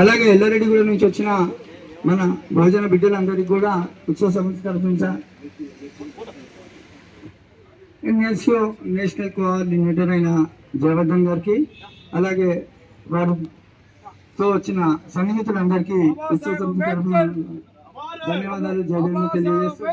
అలాగే ఎల్లారెడ్డిగూడ నుంచి వచ్చిన మన బహుజన బిడ్డలందరికీ కూడా ఉత్సవ సమితి తరఫున ఎన్ఎస్ఓ నేషనల్ కోఆర్డినేటర్ అయిన జయవర్ధన్ గారికి, అలాగే వారితో వచ్చిన సన్నిహితులందరికీ ఉత్సవ సమితి తరఫున ధన్యవాదాలు, జయభీములు తెలియజేస్తూ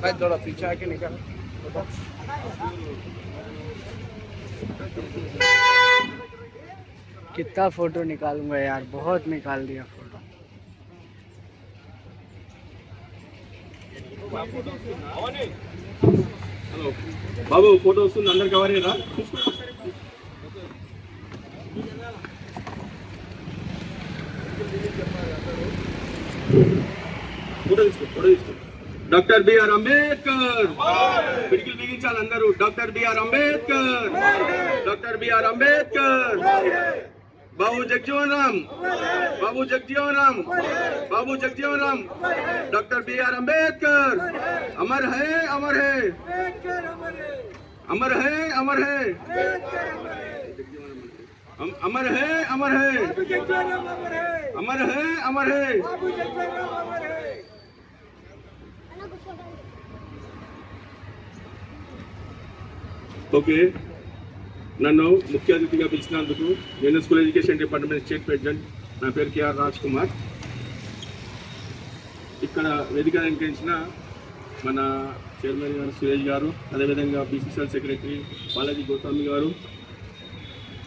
भाई थोड़ा पीछे आके निकल। कितना फोटो निकालूंगा यार, बहुत निकाल दिया फोटो। हेलो बाबू, फोटो वस्तुंది అందరికి కవరేరా? फोटो తీసుకో। డాక్టర్ బిఆర్ అంబేద్కర్ పిడికిలు బిగించాలి అందరూ। Doctor BR Ambedkar, doctor BR Ambedkar. Babu Jagjivan Ram, Babu Jagjivan Ram, Babu Jagjivan Ram. Doctor BR Ambedkar అమర్ है, अमर है, अमर है, अमर है, अमर है, अमर है, अमर है, अमर है। ఓకే, నన్ను ముఖ్య అతిథిగా పిలిచినందుకు నేను school education department state president, నా పేరు కేఆర్ రాజ్ కుమార్. ఇక్కడ వేదిక అలంకరించిన మన చైర్మన్ గారు సురేష్ గారు, అదేవిధంగా బీసీసీఎల్ సెక్రటరీ బాలాజీ గోస్వామి గారు,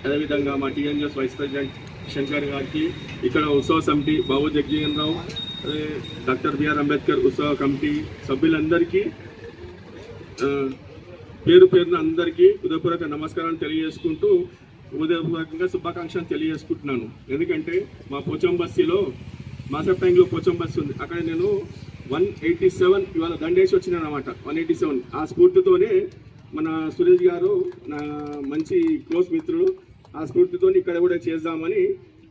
అదేవిధంగా మా టీఎన్జిఎస్ వైస్ ప్రెసిడెంట్ శంకర్ గారికి, ఇక్కడ ఉత్సవ సమితి బాబు జగజీవన్ రావు, అదే డాక్టర్ బిఆర్ అంబేద్కర్ ఉత్సవ కమిటీ సభ్యులందరికీ పేరు పేరున అందరికీ హృదయపూర్వక నమస్కారాలు తెలియజేసుకుంటూ హృదయపూర్వకంగా శుభాకాంక్షలు తెలియజేసుకుంటున్నాను. ఎందుకంటే మా పోచం బస్తీలో మాసపటంలో పోచం బస్తీ ఉంది, అక్కడ నేను 187 ఇవాళ దండేసి వచ్చినాను అనమాట. 187 ఆ స్ఫూర్తితోనే మన సురేష్ గారు నా మంచి క్లోజ్ మిత్రుడు, ఆ స్ఫూర్తితో ఇక్కడ కూడా చేద్దామని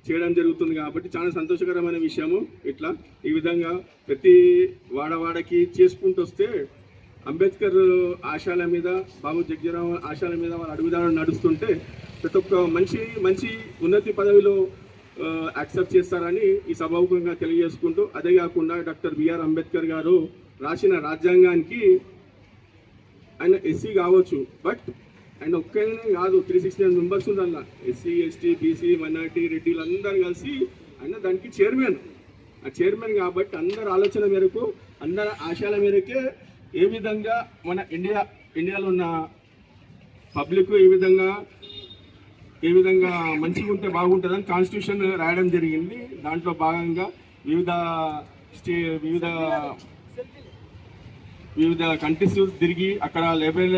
చేయడం జరుగుతుంది. కాబట్టి చాలా సంతోషకరమైన విషయము. ఇట్లా ఈ విధంగా ప్రతి వాడవాడకి చేసుకుంటూ వస్తే అంబేద్కర్ ఆశయాల మీద, బాబు జగజీవన్ ఆశయాల మీద వాళ్ళ అడుగుదారులు నడుస్తుంటే ప్రతి ఒక్క మంచి ఉన్నతి పదవిలో యాక్సెప్ట్ చేస్తారని ఈ సభాముఖంగా తెలియజేసుకుంటూ, అదే కాకుండా డాక్టర్ బిఆర్ అంబేద్కర్ గారు రాసిన రాజ్యాంగానికి ఆయన ఎస్సీ కావచ్చు, బట్ ఆయన ఒక్కనే కాదు, 369 మెంబర్స్ ఉందన్న, ఎస్సీ ఎస్టీ బీసీ మైనారిటీ రెడ్డిలు అందరూ కలిసి ఆయన దానికి చైర్మన్. ఆ చైర్మన్ కాబట్టి అందరి ఆలోచన మేరకు, అందరి ఆశయాల మేరకే ఏ విధంగా మన ఇండియాలో ఉన్న పబ్లిక్ ఏ విధంగా మంచిగా ఉంటే బాగుంటుందని కాన్స్టిట్యూషన్ రాయడం జరిగింది. దాంట్లో భాగంగా వివిధ కంట్రీస్ తిరిగి అక్కడ లేబర్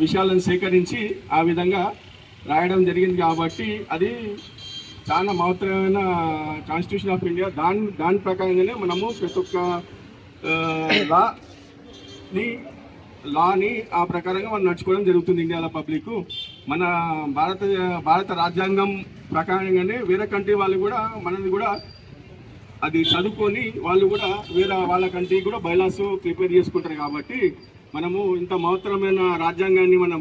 విషయాలను సేకరించి ఆ విధంగా రాయడం జరిగింది. కాబట్టి అది చాలా మహత్తరమైన కాన్స్టిట్యూషన్ ఆఫ్ ఇండియా. దాని ప్రకారంగానే మనము ప్రతి ఒక్క లాని ఆ ప్రకారంగా మనం నడుచుకోవడం జరుగుతుంది. ఇండియాలో పబ్లిక్ మన భారత రాజ్యాంగం ప్రకారంగానే వేరే కంట్రీ వాళ్ళు కూడా మనది కూడా అది చదువుకొని వాళ్ళు కూడా వేరే వాళ్ళ కంట్రీ కూడా బైలాస్ ప్రిపేర్ చేసుకుంటారు. కాబట్టి మనము ఇంత మహత్తరమైన రాజ్యాంగాన్ని మనం